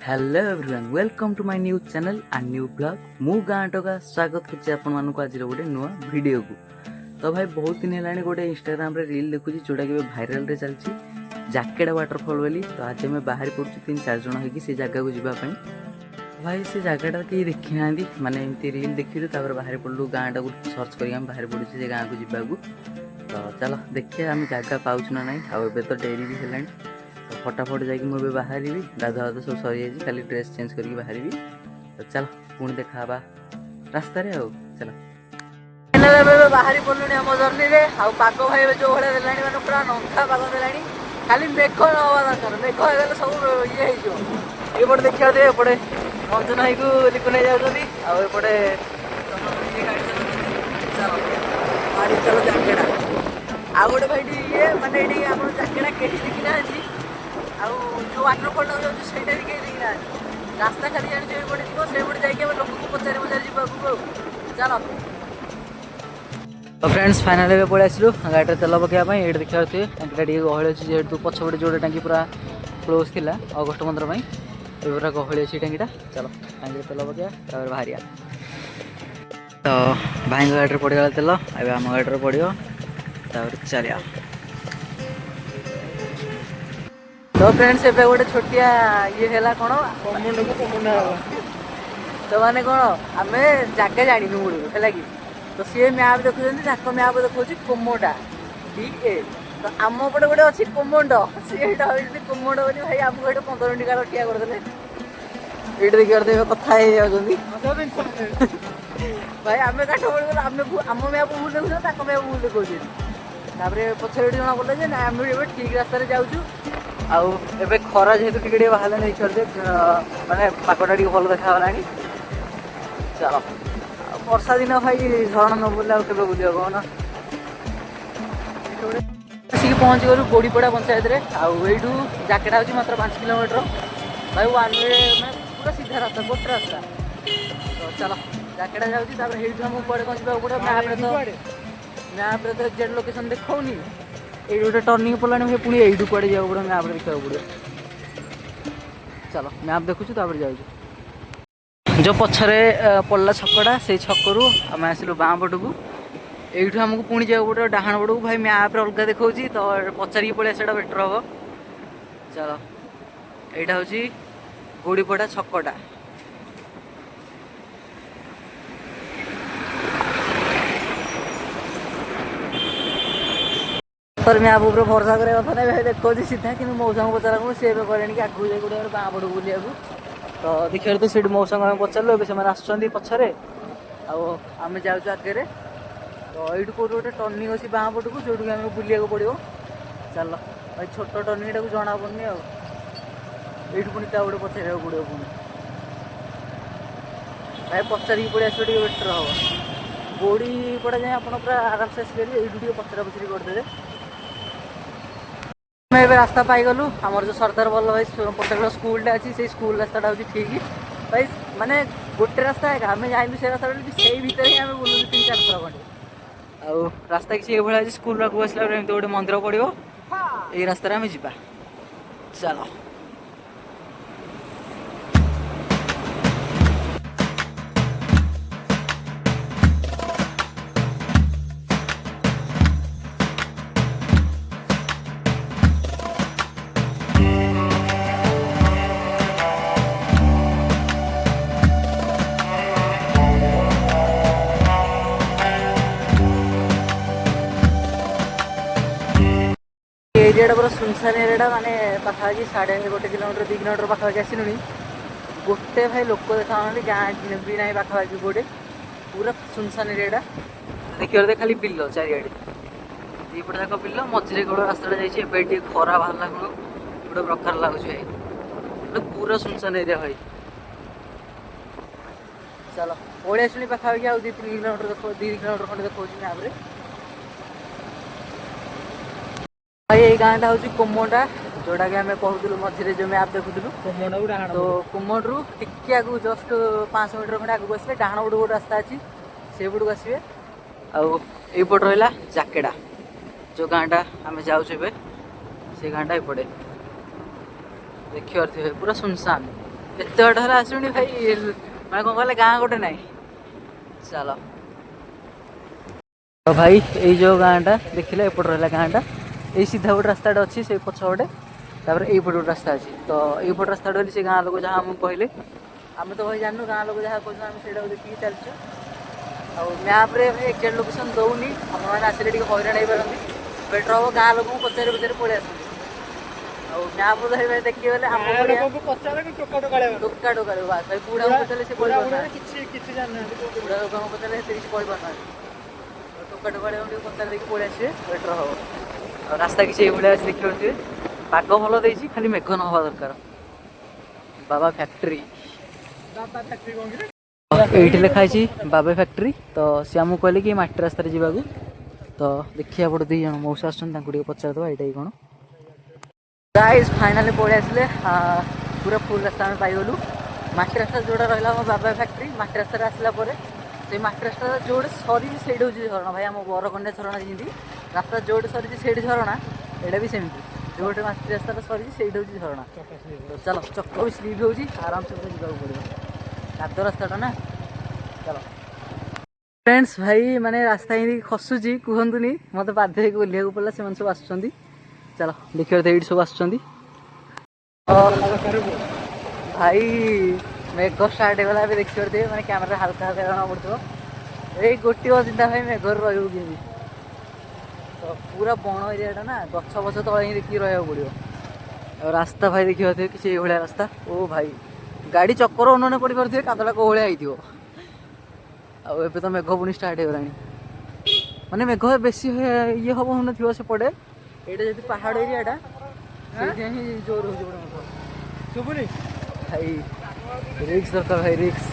Hello everyone welcome to my new channel and new blog मु गाँ टका स्वागत कर आज गोटे नुआ वीडियो को। तो भाई बहुत दिन है गोटे इंस्टाग्राम रे रील देखुची जोटा कि भाइराल रे चलची जैकेट वाटरफॉल वाली। तो आज आम बाहर पड़ू 3-4 जन होगी से जगह को जावाई। भाई से जगहटा कहीं देखी ना माने एमती रील देखिलु बाहर पड़ू गाँ टाक सर्च कर बाहर पड़ू से गाँ को जावाक। तो चलो देखिए आम जगह पाऊँ ना ना आउ तो डेरी भी है। तो फटाफट जाकि मुझे बाहर गाधा गाधा सब सरी जाइए खाली ड्रेस चेंज करके बाहर। तो चलो पुणी देखा रास्त चलो बाहरी पड़लु आम जर्नी में आग भाई जो भाई देला मैंने पूरा नंखा पाग देला खाली मेघ न हवा दरकार मेघ हो सब ये होपटे देखा दे एपटे मंजन भाई को लिखु नहीं जाऊँगी आपटे चलो चलो जैकेटा आउ गोटे भाई ये माने आप जैकेटा कहीं देखी ना जो वाटरफल जाऊँ से भी कहीं देखी ना रास्ता खाली जानी पड़े जीव से जाकि लोक को पचारि पचारि चलो। तो फ्रेंड्स फाइनाल पलि आसलु गाड़ी तेल पकड़ा ये देखा थे टाँकीटा गहली अच्छी जेहतु पछपटे जो टाँकी पूरा क्लोज थी अगस्ट 15 पूरा गहली अच्छी टाँकीटा। चलो टाँकी तेल पकड़ा बाहर। तो भाई गाड़ी पड़गला तेल अब आम गाड़ी पड़ो चलिया। तो फ्रेंड्स एबे गोटे छोटिया ये है कौन तो माने कौन आम जगह जानू मूल है कि तो सी मैप देखुं मैप देखा कोमोटा DA। तो आम पटे गोटे अच्छी कोमंड सी कोमंड बोली भाई आमको ये 15 मिनट काल ठिया करदे ये देखिए कथा भाई आम काठ पड़ आम मैप भूल देखुन मैप भूल देखा पछे जना पड़े ना आम ठीक रास्तार जाऊँ आबे खरा जेहेतु टे बाहर माने पाकटा टे भल देखा चलो वर्षा दिन भाई झरण न बुले आगे बुल कौन आसिक पहुँची गलु गोड़ीपड़ा पंचायत रे आईठू जैकेट हूँ मात्र 5 किलोमीटर भाई वन वे मैं पूरा सीधा रास्ता गोटे रास्ता। तो चलो जैकेटा जाऊँगी आमको कड़े कौन जावाक पड़ो मैप्रे तो एक्जाक्ट लोकेशन देखनी ये गोटे टर्निंग पड़ा पुणी यू कड़े जावाक पड़ो मैप्रे देखा पड़ो। चलो मैप देखुचु जाऊँ जो पछरे पड़ला छकटा से छकरू आम आसलु बाँ पट को यू आमको पुणी जावाक पड़ो डाहाण पट को भाई मैप्रे अलग देखा तो पचारिक पड़े से बेटर हम। चलो यहाँ हूँ गोड़ीपड़ा छकटा। तर मैप उपर भरोसा करने कथा ना भाई देखा सीधा कि मौसा को पचारा सी कहे कि आगू जाए गोटे बाँ पट को बुलिया। तो देखिए तो सीट मौसा को पचारू ए से आसुँच पछरे आम जाऊँ आगे। तो ये कौट गोटे टर्निंग अच्छी बाँ पट को जो आम बुलिया पड़ो। चलो भाई छोट टर्निंग टाक जना पड़नी आठ पुणी क्या गोटे पचार पड़ो पुणी भाई पचारिक पड़े आस बेटर हम गोड़ी पड़ा जाए आप पूरा आराम से आसपारे ये पचरा पचरी करदे। मैं रास्ता पाईगलु आमर जो सरदार वल्लभ भाई पटेल स्कूलटा अच्छी से स्कूल रास्ता हूँ ठीक भाई माने गोटे रास्ता है आम जाइलु से रास्ता से भितर ही आम बुलू 3-4 थर खंडे आउ रास्ता किसी ये स्कूल को आसला गोटे मंदिर पड़ो ये रास्तार आम जा। चलो एरिया पूरा सुनसान एरिया माने पाखापाखि 1.5 किलोमीटर 2 किलोमीटर पाखापाखि आसलु गोटे भाई लोक देखा गाँ भी ना पाखापाखि गोटे पूरा सुनसान एरिया देखिए खाली बिल चारिआडे दीपट जाक बिल मझे कौन रास्ता जाइए खरा बाहर गोटे प्रकार लगुच भाई पूरा सुनसान एरिया भाई। चलो पड़े आसुनी पाखापाखि आ 2-3 किलोमीटर 2 किलोमीटर खंडे देखा मैप्रे। ये गाँटा हूँ कोमटा जोटा कि आम कहूँ मझे जो मैप देखुलू तो कोमट रु टिके आगू जस्ट 500 मीटर खंडे आगू आसले डाण पट गोटे रास्ता अच्छी से पट को आसवे आईपट रहा जैकेटा जो गाँटा आम जाऊँ से गाँटा एपटे देखिए पूरा सुनसान ଏତେ ବାଟ ହେଲା ଆସିଲୁଣି ଭାଇ, ମାନେ କ'ଣ କହିଲେ ଗାଁ ଗୋଟେ ନାହିଁ। ଚାଲ ତ ଭାଇ, ଏଇ ଯେଉଁ ଗାଁଟା ଦେଖିଲେ ଏପଟେ ରହିଲା ଗାଁଟା, ଏଇ ସିଧା ଗୋଟେ ରାସ୍ତାଟା ଅଛି ସେଇ ପଛ ଗୋଟେ, ତାପରେ ଏଇପଟେ ଗୋଟେ ରାସ୍ତା ଅଛି। ତ ଏଇପଟେ ରାସ୍ତାଟା ହେଲେ ସେ ଗାଁ ଲୋକ ଯାହା ଆମକୁ କହିଲେ, ଆମେ ତ ଭାଇ ଜାଣିନୁ, ଗାଁ ଲୋକ ଯାହା କହୁଛନ୍ତି ଆମେ ସେଇଟାକୁ ଦେଖିକି ଚାଲିଛୁ। ଆଉ ମ୍ୟାପ୍ରେ ଭାଇ ଏକ୍ଜାକ୍ଟ ଲୋକେସନ୍ ଦେଉନି, ଆପଣମାନେ ଆସିଲେ ଟିକେ ହଇରାଣ ହେଇପାରନ୍ତି। ବେଟର୍ ହେବ ଗାଁ ଲୋକଙ୍କୁ ପଚାରି ପଳେଇ ଆସନ୍ତି। ଆଉ ମ୍ୟାପ୍ ଧରି ଭାଇ ଦେଖିକି ଗଲେ ଆମ ଟୋକା ଟୋକାରେ ଭାଇ ବୁଢ଼ାଙ୍କୁ ପଚାରିଲେ ସେ କହିପାରୁନାହାନ୍ତି, ବୁଢ଼ା ଲୋକଙ୍କୁ ପଚାରିଲେ ସେତେ କିଛି କହିପାରୁନାହାନ୍ତି। ଟୋକା ଟୋକାଳିଙ୍କୁ ଟିକେ ପଚାରି ଦେଇକି ପଳେଇ ଆସିବେ, ବେଟର୍ ହେବ। ଆଉ ରାସ୍ତା କିଛି ଏଇଭଳିଆ ଅଛି ଦେଖିପାରୁଥିବେ, ପାଗ ଭଲ ଦେଇଛି, ଖାଲି ମେଘ ନ ହେବା ଦରକାର। ବାବା ଫ୍ୟାକ୍ଟ୍ରି, ଏଇଠି ଲେଖା ହେଇଛି ବାବା ଫ୍ୟାକ୍ଟ୍ରି। ତ ସେ ଆମକୁ କହିଲେ କି ମାଟି ରାସ୍ତାରେ ଯିବାକୁ। ତ ଦେଖିବା ପଟେ 2 ଜଣ ମଉସା ଆସୁଛନ୍ତି, ତାଙ୍କୁ ଟିକେ ପଚାରିଦେବା ଏଇଟା କି କ'ଣ। ଗାଇସ୍ ଫାଇନାଲି ପଳେଇ ଆସିଲେ, ପୁରା ଫୁଲ୍ ରାସ୍ତା ଆମେ ପାଇଗଲୁ। ମାଟି ରାସ୍ତା ଯେଉଁଟା ରହିଲା ଆମ ବାବା ଫ୍ୟାକ୍ଟ୍ରି, ମାଟି ରାସ୍ତାରେ ଆସିଲା ପରେ ସେଇ ମାଟି ରାସ୍ତା ଯେଉଁଠି ସରିଛି ସେଇଠି ହେଉଛି ଝରଣା। ଭାଇ ଆମ ବରକନ୍ୟା ଝରଣା ଯେମିତି ରାସ୍ତା ଯେଉଁଠି ସରିଛି ସେଇଠି ଝରଣା, ଏଇଟା ବି ସେମିତି ଯେଉଁଠି ମାଟି ରାସ୍ତାଟା ସରିଛି ସେଇଠି ହେଉଛି ଝରଣା। ଚାଲ, ଚକ ବି ସ୍ଲିପ୍ ହେଉଛି, ଆରାମସେ ପୁରା ଯିବାକୁ ପଡ଼ିବ, କାଦୁଅ ରାସ୍ତାଟା ନା। ଚାଲ ଫ୍ରେଣ୍ଡସ୍, ଭାଇ ମାନେ ରାସ୍ତା ଏମିତି ଖସୁଛି କୁହନ୍ତୁନି, ମୋତେ ବାଧ୍ୟ ହେଇକି ଓହ୍ଲେଇବାକୁ ପଡ଼ିଲା। ସେମାନେ ସବୁ ଆସୁଛନ୍ତି, ଚାଲ ଦେଖିବା ଏଇଠି ସବୁ ଆସୁଛନ୍ତି। ଭାଇ ମେଘ ଷ୍ଟାର୍ଟ ହେଇଗଲା ଏବେ, ଦେଖିପାରୁଥିବେ, ମାନେ କ୍ୟାମେରା ହାଲକା ହାଲକା ଜଣା ପଡ଼ୁଥିବ। ଏଇ ଗୋଟିଏ ଚିନ୍ତା ଭାଇ ମେଘରେ ରହିବୁ କେମିତି। ତ ପୁରା ବଣ ଏରିଆଟା ନା, ଗଛ ଫଛ ତଳେ ହିଁ ଦେଖିକି ରହିବାକୁ ପଡ଼ିବ। ଆଉ ରାସ୍ତା ଭାଇ ଦେଖିପାରୁଥିବେ କିଛି ଏଇଭଳିଆ ରାସ୍ତା। ଓ ଭାଇ, ଗାଡ଼ି ଚକର ଅନୁମାନ କରିପାରୁଥିବେ କାଦୁଅଟା କୋଉ ଭଳିଆ ହେଇଥିବ। ଆଉ ଏବେ ତ ମେଘ ପୁଣି ଷ୍ଟାର୍ଟ ହେଇଗଲାଣି, ମାନେ ମେଘ ବେଶୀ ଇଏ ହବ ହଉନଥିବ ସେପଟେ, ଏଇଟା ଯଦି ପାହାଡ଼ ଏରିଆଟା ସେଇଥିପାଇଁ ହିଁ ଜୋର ହେଉଛି ଗୋଟେ ମେଘ। ଶୁଭୁନି ଭାଇ, ରିକ୍ସ ଦରକାର ଭାଇ, ରିକ୍ସ।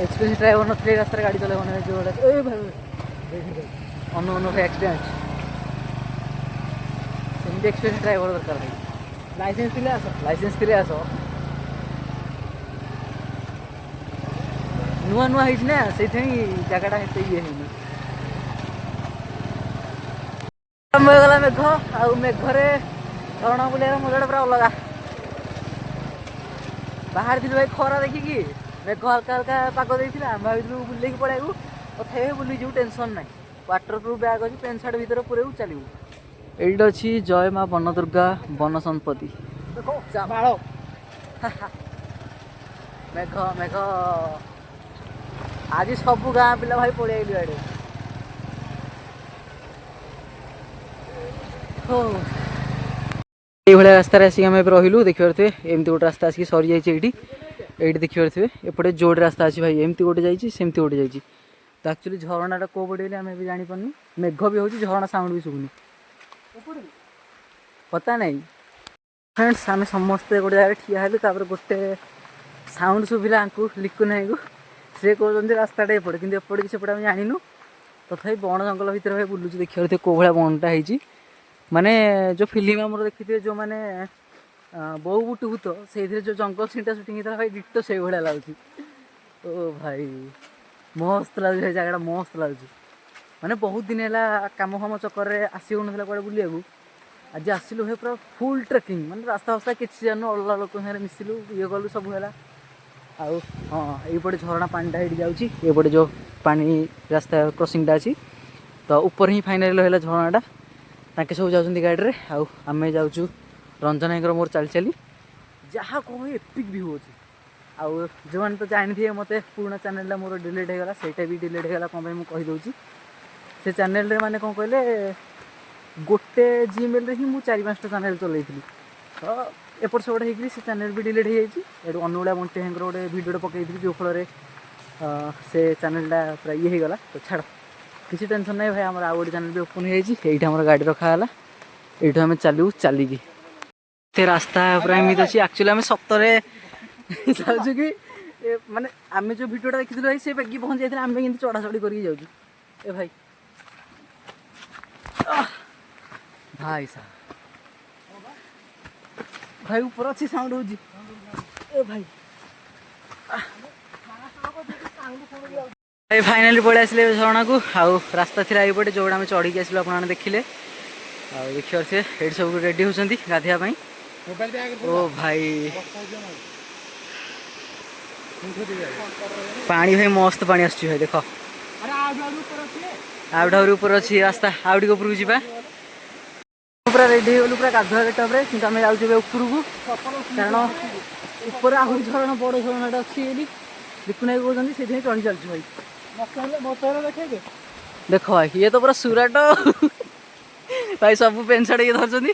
ଏକ୍ସପିରିଏନ୍ସ ଡ୍ରାଇଭର ନଥିଲେ ଏ ରାସ୍ତାରେ ଗାଡ଼ି ଚଲେଇବ ନାହିଁ ଯେଉଁଭଳିଆ। ଏ ଭାଇ ଅନୁ ଭାଇ ଆକ୍ସିଡେଣ୍ଟ, ସେମିତି ଏକ୍ସପିରିଏନ୍ସ ଡ୍ରାଇଭର ଦରକାର ଭାଇ। ଲାଇସେନ୍ସ ଥିଲେ ଆସ। ନୂଆ ନୂଆ ହେଇଛି ନା, ସେଇଥିପାଇଁ ଜାଗାଟା ଏତେ ଇଏ ହେଇନି। ହେଇଗଲା ମେଘ, ଆଉ ମେଘରେ ଝରଣା ବୁଲିବାର ମଜାଟା ପୁରା ଅଲଗା। ବାହାରିଥିଲୁ ଭାଇ ଖରା ଦେଖିକି, ମେଘ ହାଲକା ହାଲକା ପାଗ ଦେଇଥିଲା, ଆମେ ଭାବିଥିଲୁ ବୁଲେଇକି ପଳେଇବୁ, ତଥାପି ବୁଲିଯିବୁ, ଟେନସନ୍ ନାହିଁ। ୱାଟର ପ୍ରୁଫ୍ ବ୍ୟାଗ୍ ଅଛି, ପ୍ୟାଣ୍ଟ ସାର୍ଟ ଭିତରେ ପୁରେଇବୁ, ଚାଲିବୁ। ଏଇଠି ଅଛି ଜୟ ମା ବନଦୁର୍ଗା ବନ ସମ୍ପତ୍ତି। ମେଘ ମେଘ, ଆଜି ସବୁ ଗାଁ ପିଲା ଭାଇ ପଳେଇ ଆଇଲୁ ଆଡ଼େ। এইଭଳିଆ ରାସ୍ତାରେ ଆସିକି ଆମେ ଏବେ ରହିଲୁ, ଦେଖିପାରୁଥିବେ ଏମିତି ଗୋଟେ ରାସ୍ତା ଆସିକି ସରିଯାଇଛି ଏଇଠି। ଏଇଠି ଦେଖିପାରୁଥିବେ ଏପଟେ ଯୋଡ଼େ ରାସ୍ତା ଅଛି ଭାଇ, ଏମିତି ଗୋଟେ ଯାଇଛି, ସେମିତି ଗୋଟେ ଯାଇଛି। ତ ଆକ୍ଚୁଆଲି ଝରଣାଟା କେଉଁ ପଟେ ବୋଲି ଆମେ ବି ଜାଣିପାରୁନି, ମେଘ ବି ହେଉଛି, ଝରଣା ସାଉଣ୍ଡ ବି ଶୁଭୁନି, ପତା ନାହିଁ। ଫ୍ରେଣ୍ଡସ୍, ଆମେ ସମସ୍ତେ ଗୋଟେ ଜାଗାରେ ଠିଆ ହେଲୁ, ତାପରେ ଗୋଟେ ସାଉଣ୍ଡ ଶୁଭିଲା ଆଙ୍କୁ ଲିକୁନ ଭାଇଙ୍କୁ, ସେ କହୁଛନ୍ତି ରାସ୍ତାଟା ଏପଟେ, କିନ୍ତୁ ଏପଟେ କି ସେପଟେ ଆମେ ଜାଣିନୁ। ତଥାପି ବଣ ଜଙ୍ଗଲ ଭିତରେ ଭାଇ ବୁଲୁଛୁ, ଦେଖିପାରୁଥିବେ କେଉଁ ଭଳିଆ ବଣଟା ହେଇଛି। ମାନେ ଯେଉଁ ଫିଲ୍ମ ଆମର ଦେଖିଥିବେ ଯେଉଁମାନେ ବୋଉ ବୁଟୁ ଭୂତ, ସେଇଥିରେ ଯେଉଁ ଜଙ୍ଗଲ ସିନ୍ଟା ସୁଟିଂ ହେଇଥିଲା ଭାଇ, ଡିଟୋ ସେଇଭଳିଆ ଲାଗୁଛି। ଓ ଭାଇ ମସ୍ତ ଲାଗୁଛି, ଭାଇ ଜାଗାଟା ମସ୍ତ ଲାଗୁଛି। ମାନେ ବହୁତ ଦିନ ହେଲା କାମ ଫାମ ଚକରରେ ଆସି ହେଉନଥିଲା କୁଆଡ଼େ ବୁଲିବାକୁ, ଆଜି ଆସିଲୁ ଭାଇ ପୁରା ଫୁଲ୍ ଟ୍ରେକିଂ, ମାନେ ରାସ୍ତା ଫାସ୍ତା କିଛି ଜାଣିନୁ, ଅଲଗା ଲୋକଙ୍କ ସାଙ୍ଗରେ ମିଶିଲୁ, ଇଏ କଲୁ, ସବୁ ହେଲା। ଆଉ ହଁ, ଏଇପଟେ ଝରଣା ପାଣିଟା ଏଇଠି ଯାଉଛି, ଏପଟେ ଯେଉଁ ପାଣି ରାସ୍ତା କ୍ରସିଂଟା ଅଛି, ତ ଉପରେ ହିଁ ଫାଇନାଲି ରହିଲା ଝରଣାଟା। ତାଙ୍କେ ସବୁ ଯାଉଛନ୍ତି ଗାଡ଼ିରେ, ଆଉ ଆମେ ଯାଉଛୁ ରଞ୍ଜନ ଭାଇଙ୍କର ମୋର ଚାଲି ଚାଲି। ଯାହା କହ ଏପିକ୍ ଭିଉ ଅଛି। ଆଉ ଯେଉଁମାନେ ତ ଜାଣିଥିବେ ମୋତେ ପୁରୁଣା ଚ୍ୟାନେଲଟା ମୋର ଡିଲିଟ୍ ହେଇଗଲା, ସେଇଟା ବି ଡିଲିଟ୍ ହେଇଗଲା କ'ଣ ପାଇଁ ମୁଁ କହିଦେଉଛି। ସେ ଚ୍ୟାନେଲରେ ମାନେ କ'ଣ କହିଲେ, ଗୋଟେ ଜିମେଲ୍ରେ ହିଁ ମୁଁ 4-5ଟା ଚ୍ୟାନେଲ୍ ଚଲେଇଥିଲି। ତ ଏପଟ ସେପଟ ହେଇକିରି ସେ ଚ୍ୟାନେଲ୍ ବି ଡିଲିଟ୍ ହେଇଯାଇଛି। ଏଠୁ ଅନୁଗୁଳା ବଣ୍ଟି ଭାଇଙ୍କର ଗୋଟେ ଭିଡ଼ିଓଟେ ପକାଇଥିଲି, ଯେଉଁ ଫଳରେ ସେ ଚ୍ୟାନେଲଟା ପୁରା ଇଏ ହେଇଗଲା। ତ ଛାଡ଼, କିଛି ଟେନସନ୍ ନାହିଁ ଭାଇ, ଆମର ଆଉ ଗୋଟେ ଚ୍ୟାନେଲ୍ ବି ଓପନ୍ ହେଇଯାଇଛି। ଏଇଠି ଆମର ଗାଡ଼ି ରଖାହେଲା, ଏଇଠୁ ଆମେ ଚାଲିବୁ ଚାଲିକି। ଏତେ ରାସ୍ତା ପୁରା ଏମିତି ଅଛି, ଆକ୍ଚୁଆଲି ଆମେ ସତରେ ଯାଉଛୁ କି ମାନେ ଆମେ ଯେଉଁ ଭିଡ଼ିଓଟା ଦେଖିଥିଲୁ ଭାଇ, ସେ ବେଗି ପହଞ୍ଚି ଯାଇଥିଲା, ଆମେ କିନ୍ତୁ ଚଢ଼ାଚଢ଼ି କରିକି ଯାଉଛୁ। ଏ ଭାଇ ଭାଇ ଭାଇ ଉପରେ ଅଛି, ସାଉଣ୍ଡ ହେଉଛି। ଏ ଭାଇ ଭାଇ ଫାଇନାଲି ପଳେଇ ଆସିଲେ ଝରଣାକୁ। ଆଉ ରାସ୍ତା ଥିଲା ଏଇପଟେ, ଯେଉଁଟା ଆମେ ଚଢ଼ିକି ଆସିଲୁ ଆପଣମାନେ ଦେଖିଲେ। ଆଉ ଦେଖିପାରୁଥିବେ ଏଇଠି ସବୁ ରେଡ଼ି ହେଉଛନ୍ତି ଗାଧୋଇବା ପାଇଁ। ଓ ଭାଇ पानी भाई मस्त पानी आसुची भाई देख आउट ऊपर अच्छी रास्ता आउट ऊपर जावा पूरा रेडी हो पूरा गाधुआ गेटअप कि आम जाऊे उपरकू कारण ऊपर आहरी झरण बड़ झरणाटा अच्छी लिकुना कहते से चढ़ी चलु भाई देख भाई ये तो पूरा सुराट भाई सब पेन सार्ट ये धरछन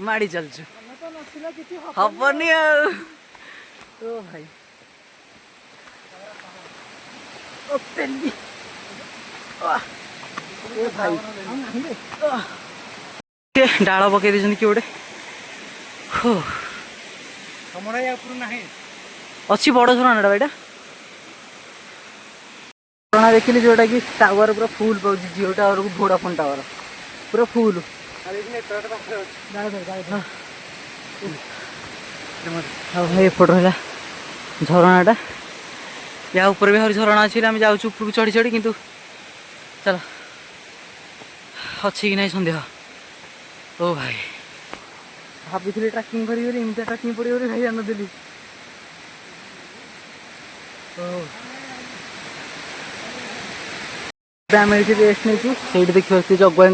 माड़ी चलचु हबनी ओ भाई भाई डाल पकई दे किए गोटे अच्छी बड़ झरणाटा भाईटा झरणा देखिली जोटा कि टावर पूरा फुल पाँच जिओ टावर को वोडाफोन टावर पूरा फुल भाई एपट रहा झरणाटा या ऊपर भी हर झरणा अच्छी आम जाऊँ ऊपर चढ़ी चढ़ी किंतु चल अच्छी कि नहीं सन्देह ओ भाई भाभी ट्राकिंग करी एमती ट्राकिंग पड़े भाई जान देली आम ये रेस्ट नहीं से देखिए जग भाई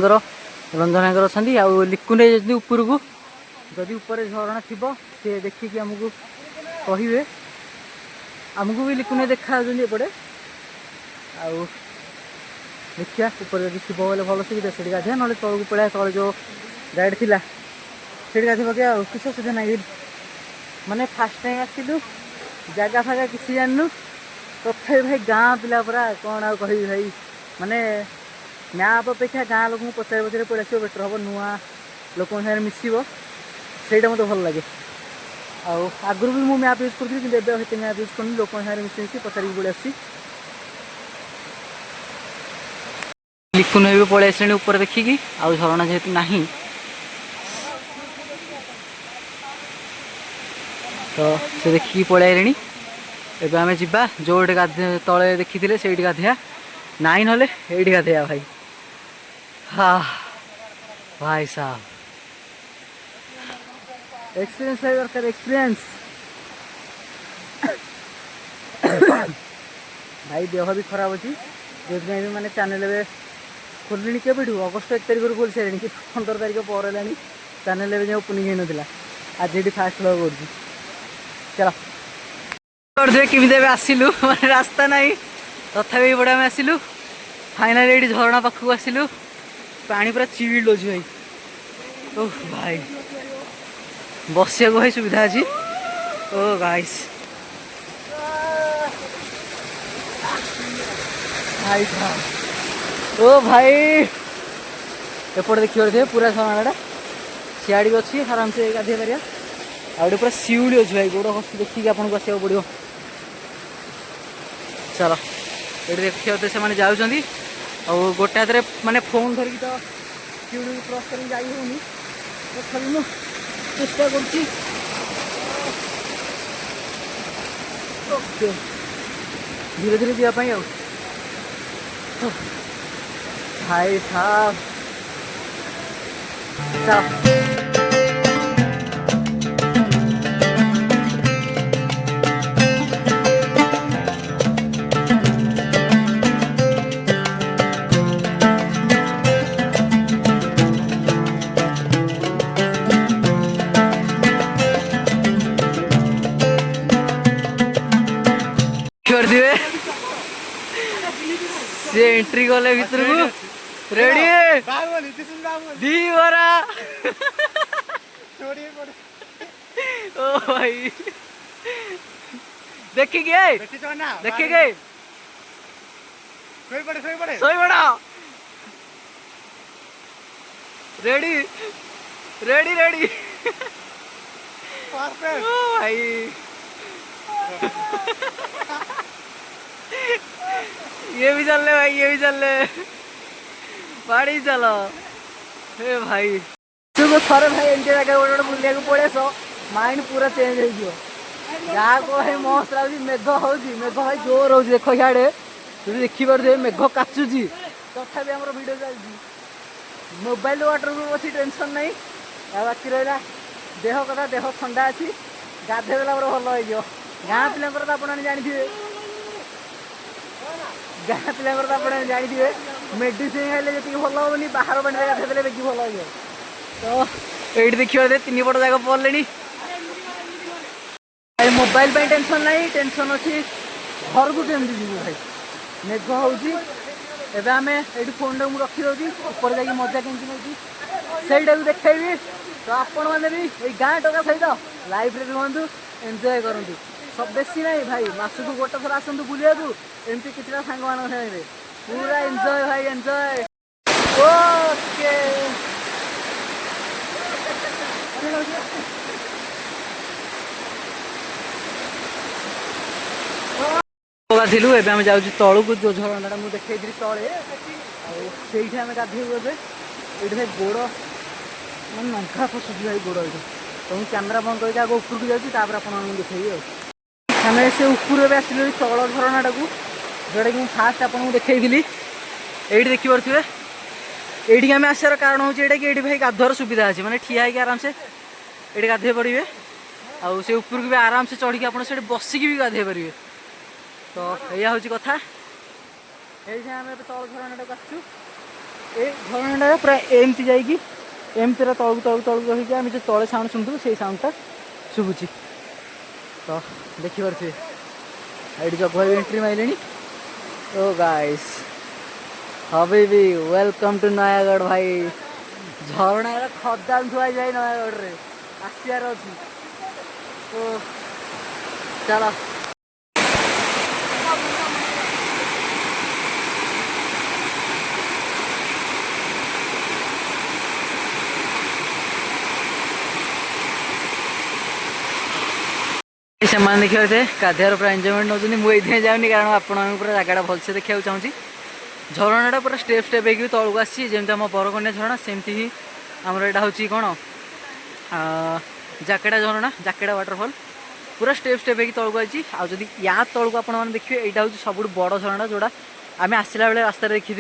रंजन भाई अच्छा आउ लिकुन ऊपर को जदि ऊपर झरणा थी सी देखिकी आमको कहे आमको भी लिकुन देखा एपटे आउ देखिया ऊपर जब थी बोले भल से गाधिया ना तौक पड़ा तले जो गाइड थी से गाधी पके किसी असुविधा ना माने फास्ट टाइम आसलु जगह फागा किसी जानू तथा भाई गाँ पिला पूरा कौन आ कह भाई माने मैप अपेक्षा गाँ लोक पचार पचार पड़े आसो बेटर हम नुआ लोक मिसब से मत भल लगे आगु भी मुझे मैप यूज करी कि मैप यूज करनी लोक मिसी पचार पड़े आस लिकुन भी पलि आसे ऊपर देखिकी आउ झरणा जेहेतु ना तो से देखिकी पलि आए एवं आम जा जो गाधे तले देखी से गाधिया नाई ना ये गाधेया भाई हाँ भाई साहब एक्सपीरियंस है दरकार एक्सपीरियंस भाई देह भी खराब अच्छी जो भी मैंने चैनल खोलनी के अगस्ट 1 तारिख खोल सारे कि 15 तारिख पर है चैनल जो ओपनिंग हो ना आज ये फास्ट ब्लॉग कर चलो किमी आसलु मैं रास्ता ना तथापि बड़े आम आसलु फाइनाल ये झरणा पाखक आसलु पानी पूरा चिल्ड अच्छे भाई ओह भाई बसिया भाई सुविधा अच्छी ओ गाइस भाई ओ भाई एपट देखिए पूरा झरणाटा सियाड़ी भी अच्छी आराम से गाधे पार आगे पूरा शिउली अच्छी भाई गोड़ खस देखिए आपको आसको पड़ो चलो ये देखिए तो से जाऊँगी गोटे हाथ में माने फोन धरिकी तो शिउली क्रॉस कर जाई होनी तथापि मु चेष्टा करुँची धीरे धीरे जावाई भाई साहब चलो कर दिए से एंट्री गले भीतर को रेडी दी बरा ओ भाई देखी गए सोई पड़ा रेडी रेडी रेडी ओ भाई ये भी चल ले भाई ये भी चल ले बाड़ी चलो हे भाई तुमको थोड़े भाई एमती जगह गोटे बुलिया पड़े सो माइंड पूरा चेंज हो जहाँ को भाई मस्त लगे मेघ मेघ भाई जोर हो देख इे तुम देखिपे मेघ काचुची तथापि आम भिडियो चलती मोबाइल वाटर प्रूफ अच्छी टेंशन नहीं बाकी रहा देह कथा देह ठंडा अच्छी गाधे देला भल हो गाँ पिला तो आप जानते गाँ पिला तो आप जानते मेडिसिन खाइले जी भल हेनी बाहर पानी गाधे बेगी भल हो तो ये देखिए 3 पट जाक पड़े मोबाइल टेंशन ना टेंशन अच्छी घर को केमती जीव भाई मेघ होमें ये फोन टाइम रखी दूसरी ऊपर जा मजा केमती नौकरी से देखी तो आपण मैंने भी गाँ टका सहित लाइफ रे रुहतु एंजॉय करूँ सब बेसी ना भाई मासक गोटे थर आसतु बुलिया एमती कि सांग मान पूरा एंजॉय भाई एंजॉय ओके गाधेलु एवं आम जाऊँ तलू को जो झरना मुझे देखी तले आईठी आम गाधेबू ये भाई गोड़ मैं नंखा फसुची भाई गोड़ ये तो मुझे कैमेरा बंद करके आगे ऊपर को जाऊँगी आप देखी आम से ऊपर आसिल तल झरना टाक जोटा कि फास्ट आपको देखी ये देखिपे ये आम आसार कारण हूँ कि ये भाई गाधुआर सुविधा अच्छे मैंने ठिया है आराम से ये गाधे पड़े आउ से ऊपर को भी आराम से चढ़ी आप बसिकी भी गाधे पारे तो यह हूँ कथा ये आम तल झरना टाक आसु ये झरना पूरा एमती जाकि एमती तलू तलू तलू रही आम जो तले साउंड शुणु से साउंडटा शुभुची तो देखिपे ये जग भाई एंट्री मारे ओ गाइस हबीबी वेलकम टू नयागढ़ भाई झरना खदान थुआ जाए नयागढ़ रे आसार अच्छी तो चलो से देखिए थे गाधियार पूरा एंजयमेंट नौ मुझे जाऊनी कारण आपड़ा जगह भलसे देखा चाहूँगी झरना पूरा स्टेप स्टेप हो तौक आसमती आम बरकन्या झरना सेमती ही आमर यहाँ हूँ कौन जाकेड़ा झरना जाकेड़ा वाटरफल पूरा स्टेप स्टेप हो तौक आई आदि या तौक आप देखिए यहाँ हूँ सब बड़ झरना जोड़ा आम आसला बेले रास्तार देखी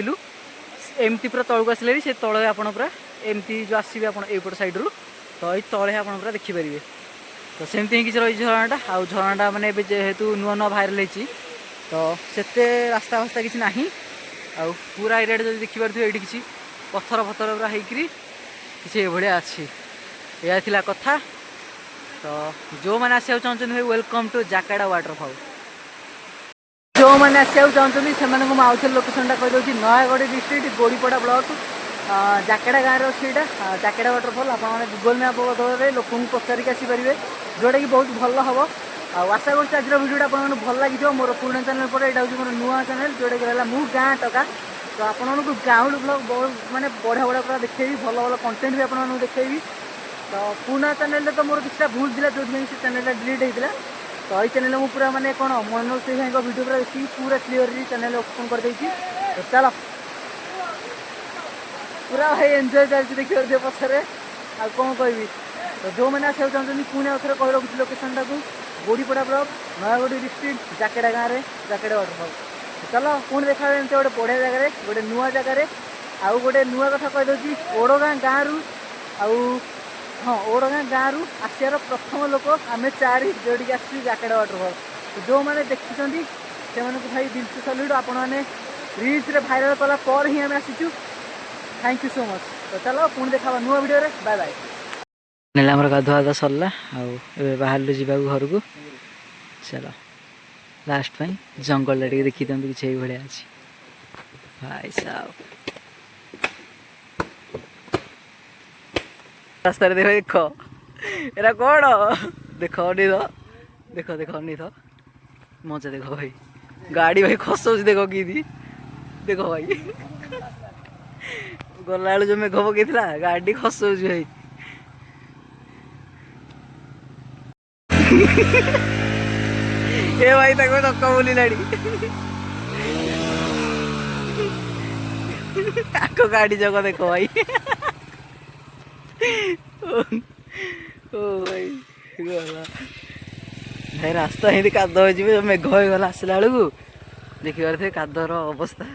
एमती पूरा तौक आसले से तले आप पूरा एमती जो आसवे आपट साइड रू तो ये तले आप पूरा देखिपारे तो सेमती ही किसी रही झरनाटा आउ झरनाटा मैंने जेहेतु नुआ नुआ भाइराल होती तो से रास्ता फास्ता किसी ना आउ पूरा एरिया जो देखिपे ये किसी पत्थर पत्थर पूरा होकर किसी भाया अच्छी यह कथा तो जो मैंने आसा चाहते भाई वेलकम टू जाकेड़ा वाटरफल जो मैंने आसा चाहते से आउ थे लोकेशनटा कहीदे नयागढ़ डिस्ट्रिक्ट गोड़ीपड़ा ब्लॉक जाकेड़ा गाँव अच्छी यहाँ जाकेड़ा वाटरफल आप गूगल मैप बदल लोक पचारिक आसीपारे जोटा कि बहुत भल हम आशा कर आज भिडियोटा आप भल लगे मोर पुराना चैनल पर यहाँ हूँ मोर नुआ चैनल जोटा कि रहा मु गाँ टका तो आपको गाँव ब्लॉग बहुत मानने बढ़िया बढ़िया पूरा देखी भल भल कंटेंट भी आपको देखी तो पुराना चैनल तो मोर किसी भूल था जो से चैनल डिलीट होता तो ये चैनल मुझे पूरा मानने कौन मनोज से भाई वीडियो पूरा देखी पूरा क्लीयरली चैनल ओपन कर देती तो चलो पूरा भाई एंजॉय चलती देखिए पछरे आ कौन कह तो जो मैंने आसा चाहते पुणी आउ थे कही रखी लोकेशनटा को गोड़ीपड़ा ब्लॉक नयागढ़ डिस्ट्रिक्ट जाकेड़ा गाँव में जाकेड़ा वाटरफल चलो पुणी देखा एमती गोटे बढ़िया जगह गोटे नुआ जगार आउ गोटे नुआ कथा कहीदे ओडगाँ गाँव रु हाँ ओडगाँ गाँव रु आसार प्रथम लोक आम 4 जोड़ी आसू जाकेड़ा वाटरफल तो जो मैंने देखी से भाई दिल से सल्यूट आपण मैंने रील्स भाइराल कला पर ही आम आसीचु थैंक यू सो मच तो चलो पुणी देखा नुआ वीडियो रे बाय बाय ना आम गाधुआ सरला बाहर जावा घर को चलो लास्ट जंगल देखी दिखाते किसी भाया अच्छी भाई साहब रास्ता देख देख एरा कौन देख अनी देख देख अनी मजा देख भाई गाड़ी भाई खसुच देख कि देख भाई गला जो मेघ पकई गाड़ी खसुच भाई ए भाई तक धक्का बोलाड़ी आको गाड़ी जगह देख भाई ओ भाई गला भाई रास्ता हिंदी काद हो मेघ हो गला आसला बेलू देखिए कादर अवस्था